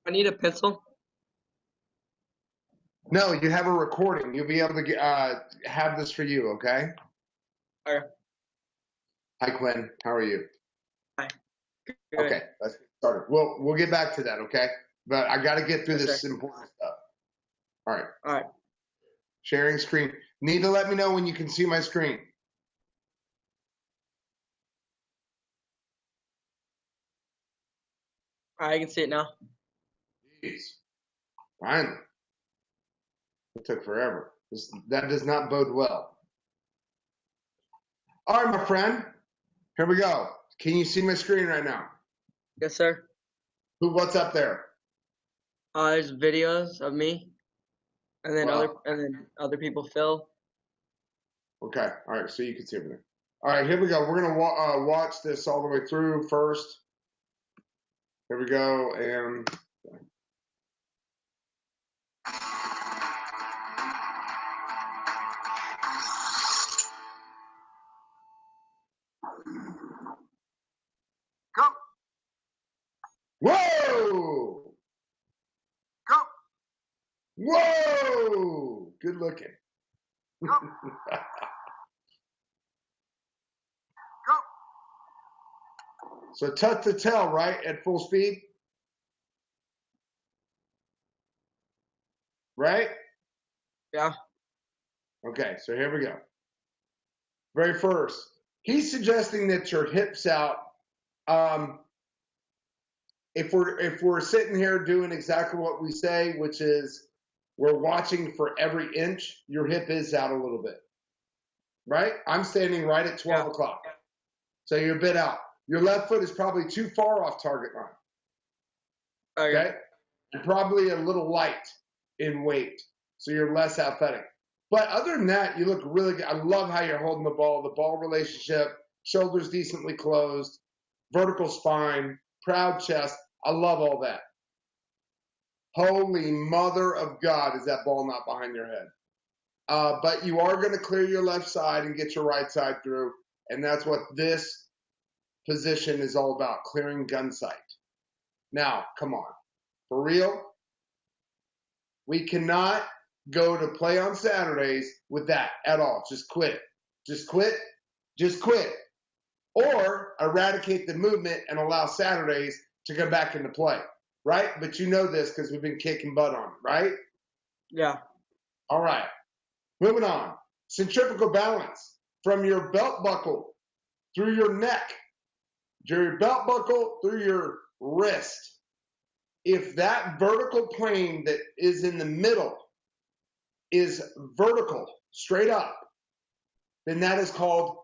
I need a pencil. No, you have a recording. You'll be able to have this for you, okay? All right. Hi, Quinn. How are you? Hi. Good. Okay, let's get started. We'll get back to that, okay? But I got to get through Yes, this sir. important stuff. All right. All right. Sharing screen. Need to let me know when you can see my screen. All right, I can see it now. Jeez. Finally. It took forever. That does not bode well. All right, my friend. Here we go. Can you see my screen right now? Yes, sir. What's up there? There's videos of me, and then Well, other people fill. okay. All right. So you can see everything. All right. Here we go. We're gonna watch this all the way through first. Here we go. And Go. whoa, Go. whoa, good looking. Go. Go. So tuck the tail, right, at full speed? Right? Yeah. Okay, so here we go. Very first, he's suggesting that your hips out. If we're sitting here doing exactly what we say, which is we're watching for every inch, your hip is out a little bit. Right? I'm standing right at 12 o'clock. So you're a bit out. Your left foot is probably too far off target line. Okay? And probably a little light in weight. So you're less athletic. But other than that, you look really good. I love how you're holding the ball relationship, shoulders decently closed, vertical spine, proud chest. I love all that. Holy mother of God, is that ball not behind your head? But you are going to clear your left side and get your right side through. And that's what this position is all about, clearing gun sight. Now, come on. For real? We cannot go to play on Saturdays with that at all. Just quit. Just quit. Just quit. Or eradicate the movement and allow Saturdays to come back into play. Right? But you know this because we've been kicking butt on it, right? Yeah. All right. Moving on. Centrifugal balance from your belt buckle through your neck, your belt buckle through your wrist. If that vertical plane that is in the middle is vertical, straight up, then that is called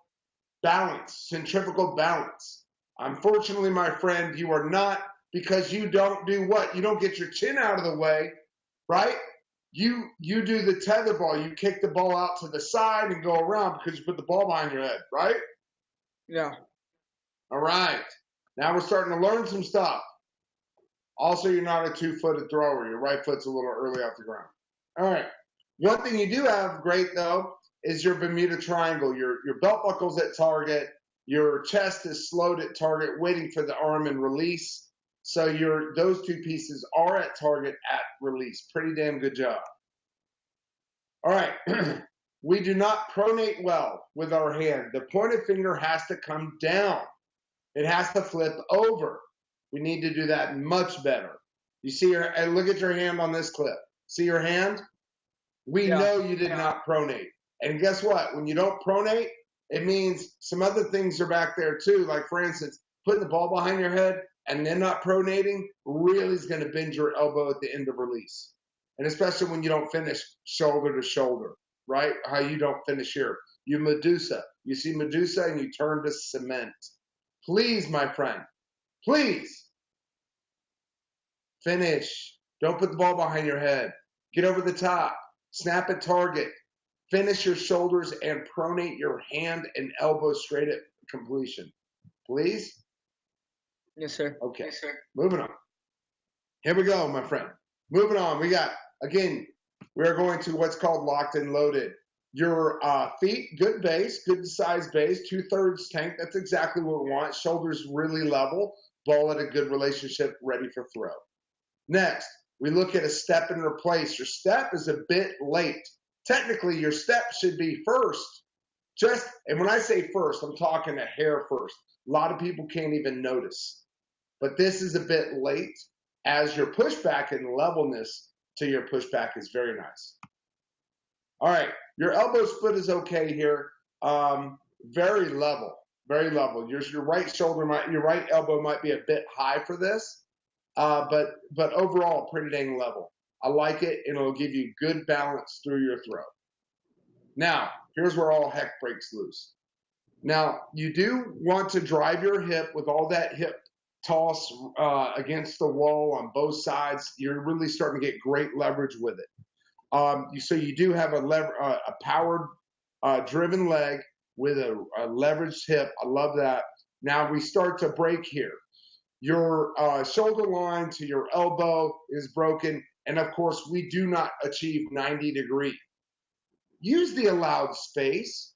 balance, centrifugal balance. Unfortunately, my friend, you are not, because you don't do what? You don't get your chin out of the way, right? You do the tether ball. You kick the ball out to the side and go around because you put the ball behind your head, right? Yeah. All right. Now we're starting to learn some stuff. Also, you're not a two-footed thrower. Your right foot's a little early off the ground. All right. One thing you do have great, though, is your Bermuda Triangle. Your belt buckle's at target. Your chest is slowed at target, waiting for the arm and release. So those two pieces are at target at release. Pretty damn good job. All right. We do not pronate well with our hand. The pointed finger has to come down. It has to flip over. We need to do that much better. You see and look at your hand on this clip. See your hand? We know you did not pronate. And guess what? When you don't pronate, it means some other things are back there too. Like, for instance, putting the ball behind your head and then not pronating really is going to bend your elbow at the end of release. And especially when you don't finish shoulder to shoulder, right? How you don't finish here. You Medusa. You see Medusa and you turn to cement. Please, my friend, please finish. Don't put the ball behind your head. Get over the top. Snap at target. Finish your shoulders and pronate your hand and elbow straight at completion. Please? Yes, sir. Okay. Yes, sir. Moving on. Here we go, my friend. Moving on. We got, again, we're going to what's called locked and loaded. Your feet, good base, good size base, 2/3 tank. That's exactly what we want. Shoulders really level. Ball at a good relationship, ready for throw. Next, we look at a step and replace. Your step is a bit late. Technically, your step should be first. And when I say first, I'm talking a hair first. A lot of people can't even notice. But this is a bit late, as your pushback and levelness to your pushback is very nice. All right, your elbow split is okay here. Very level, very level. Your right shoulder your right elbow might be a bit high for this, but overall pretty dang level. I like it, and it'll give you good balance through your throw. Now, here's where all heck breaks loose. Now, you do want to drive your hip with all that hip toss against the wall on both sides. You're really starting to get great leverage with it. So you do have a powered driven leg with a leveraged hip. I love that. Now we start to break here. Your shoulder line to your elbow is broken. And of course, we do not achieve 90 degree. Use the allowed space.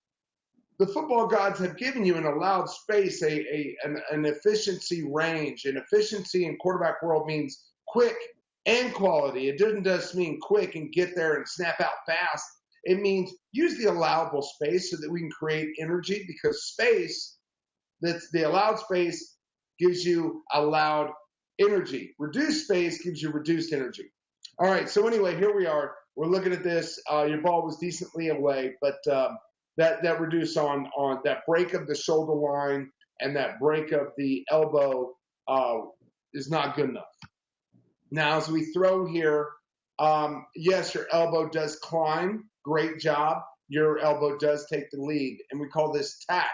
The football gods have given you an allowed space, an efficiency range. And efficiency in quarterback world means quick and quality. It doesn't just mean quick and get there and snap out fast. It means use the allowable space so that we can create energy, because space, that's the allowed space, gives you allowed energy. Reduced space gives you reduced energy. All right, so anyway, here we are. We're looking at this. Your ball was decently away, but that reduce on that break of the shoulder line and that break of the elbow is not good enough. Now, as we throw here, yes, your elbow does climb. Great job. Your elbow does take the lead, and we call this TAC,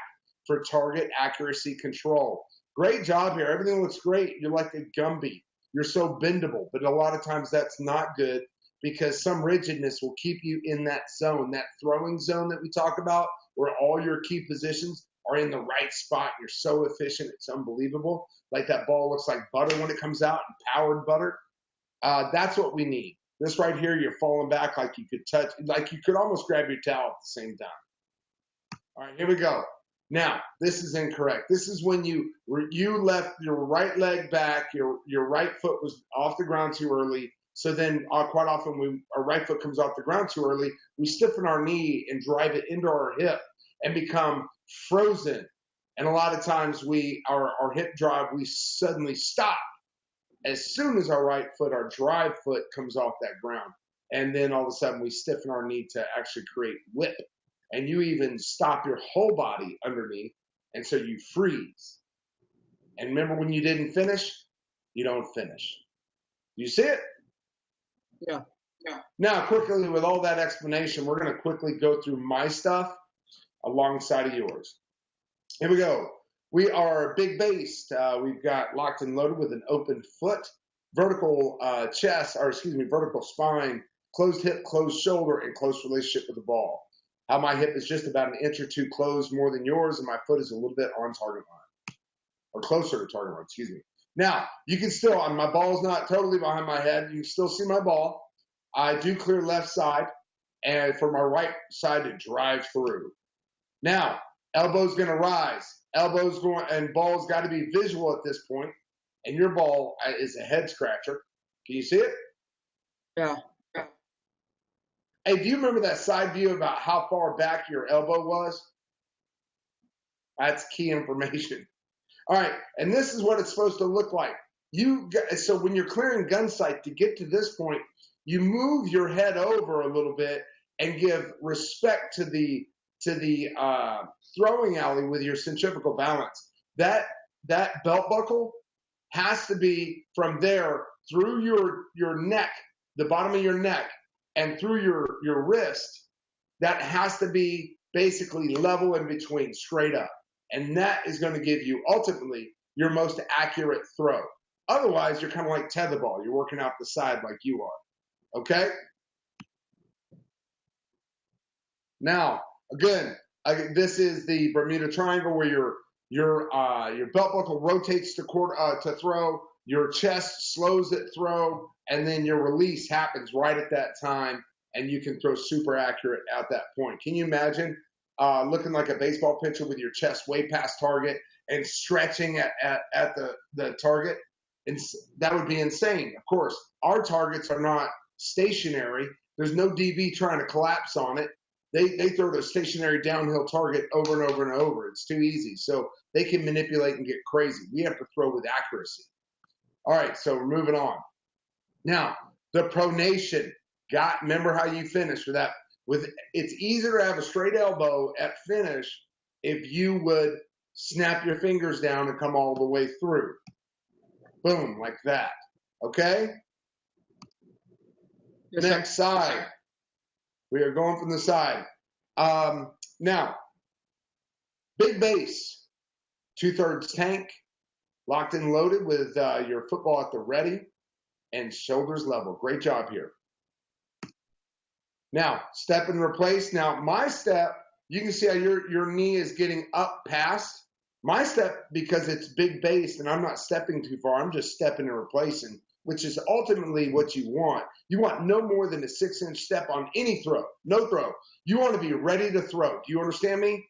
for target accuracy control. Great job here. Everything looks great. You're like a Gumby. You're so bendable, but a lot of times that's not good, because some rigidness will keep you in that zone, that throwing zone that we talk about, where all your key positions are in the right spot. You're so efficient, it's unbelievable. Like that ball looks like butter when it comes out, and powered butter. That's what we need. This right here, you're falling back like you could touch, like you could almost grab your towel at the same time. All right, here we go. Now, this is incorrect. This is when you left your right leg back, your right foot was off the ground too early. So then quite often when our right foot comes off the ground too early, we stiffen our knee and drive it into our hip and become frozen. And a lot of times our hip drive, we suddenly stop as soon as our right foot, our drive foot, comes off that ground. And then all of a sudden we stiffen our knee to actually create whip. And you even stop your whole body underneath, and so you freeze. And remember, when you didn't finish, you don't finish. You see it? Yeah. Now, quickly, with all that explanation, we're going to quickly go through my stuff alongside of yours. Here we go. We are big based. We've got locked and loaded with an open foot, vertical vertical spine, closed hip, closed shoulder, and close relationship with the ball. How my hip is just about an inch or two closed more than yours, and my foot is a little bit on target line, or closer to target line, excuse me. Now, you can still, my ball's not totally behind my head. You can still see my ball. I do clear left side, and for my right side to drive through. Now, elbow's going to rise. Elbow's going, and ball's got to be visual at this point, and your ball is a head scratcher. Can you see it? Yeah. Hey, do you remember that side view about how far back your elbow was? That's key information. All right, and this is what it's supposed to look like. So when you're clearing gun sight, to get to this point, you move your head over a little bit and give respect to the throwing alley with your centrifugal balance. That belt buckle has to be from there through your neck, the bottom of your neck, and through your wrist. That has to be basically level in between, straight up. And that is going to give you, ultimately, your most accurate throw. Otherwise, you're kind of like tetherball. You're working out the side like you are. Okay? Now, again, this is the Bermuda Triangle, where your belt buckle rotates to throw, your chest slows at throw, and then your release happens right at that time, and you can throw super accurate at that point. Can you imagine looking like a baseball pitcher with your chest way past target and stretching at the target? that would be insane. Of course, our targets are not stationary. There's no DB trying to collapse on it. They throw the stationary downhill target over and over and over. It's too easy. So they can manipulate and get crazy. We have to throw with accuracy. All right, so we're moving on. Now, the pronation. Remember how you finish with that. It's easier to have a straight elbow at finish if you would snap your fingers down and come all the way through. Boom, like that. Okay? Yes, Next side. We are going from the side. Now, big base, 2/3 tank, locked and loaded with your football at the ready and shoulders level. Great job here. Now, step and replace. Now, my step, you can see how your knee is getting up past. My step, because it's big base and I'm not stepping too far, I'm just stepping and replacing, which is ultimately what you want. You want no more than a 6-inch step on any throw, no throw. You want to be ready to throw. Do you understand me?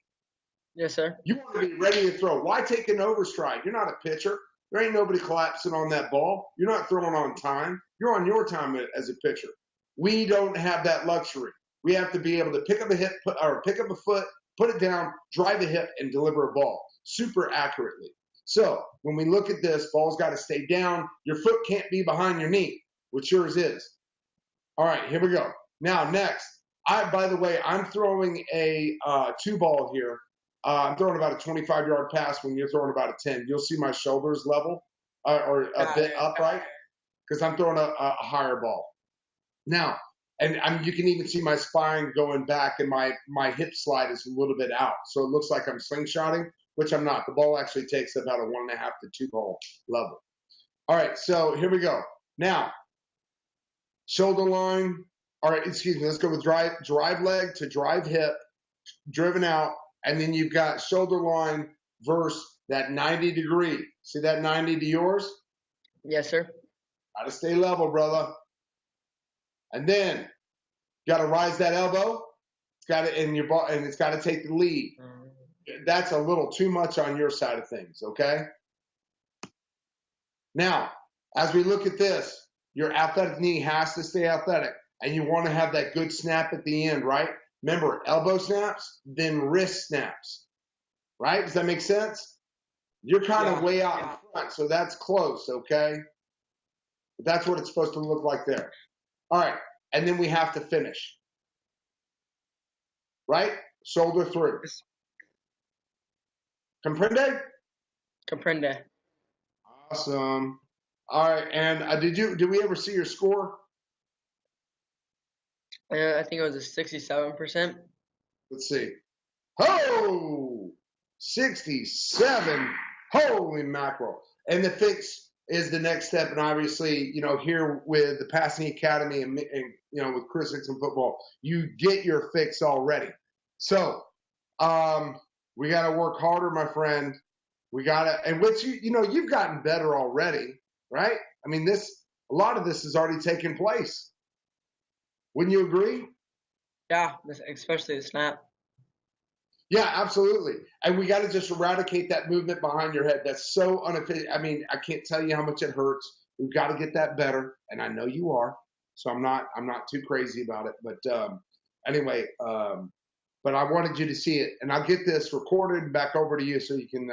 Yes, sir. You want to be ready to throw. Why take an overstride? You're not a pitcher. There ain't nobody collapsing on that ball. You're not throwing on time. You're on your time as a pitcher. We don't have that luxury. We have to be able to pick up a hip or pick up a foot, put it down, drive a hip, and deliver a ball super accurately. So when we look at this, ball's got to stay down. Your foot can't be behind your knee, which yours is. All right, here we go. Now, next. By the way, I'm throwing a 2-ball here. I'm throwing about a 25-yard pass when you're throwing about a 10. You'll see my shoulders level or a bit upright because I'm throwing a higher ball. Now, and you can even see my spine going back and my hip slide is a little bit out. So it looks like I'm slingshotting, which I'm not. The ball actually takes about a 1.5 to 2-ball level. All right, so here we go. Now, shoulder line. All right, excuse me. Let's go with drive leg to drive hip, driven out, and then you've got shoulder line versus that 90 degree. See that 90 to yours? Yes, sir. Got to stay level, brother. And then got to rise that elbow. It's got to and it's got to take the lead. That's a little too much on your side of things, okay? Now, as we look at this, your athletic knee has to stay athletic, and you want to have that good snap at the end, right? Remember, elbow snaps, then wrist snaps, right? Does that make sense? You're kind of way out in front, so that's close, okay? But that's what it's supposed to look like there. All right, and then we have to finish, right? Shoulder through. Comprende? Comprende. Awesome. All right, and did we ever see your score? I think it was a 67%. Let's see. Oh, 67. Holy mackerel. And the fix is the next step. And obviously, here with the Passing Academy and with Chris Hickson football, you get your fix already. So we got to work harder, my friend. We got to, and which, you've gotten better already, right? I mean, a lot of this has already taken place. Wouldn't you agree? Yeah, especially the snap. Yeah, absolutely. And we got to just eradicate that movement behind your head. That's so inefficient. I mean, I can't tell you how much it hurts. We've got to get that better, and I know you are. So I'm not too crazy about it. But anyway, but I wanted you to see it, and I'll get this recorded and back over to you so you can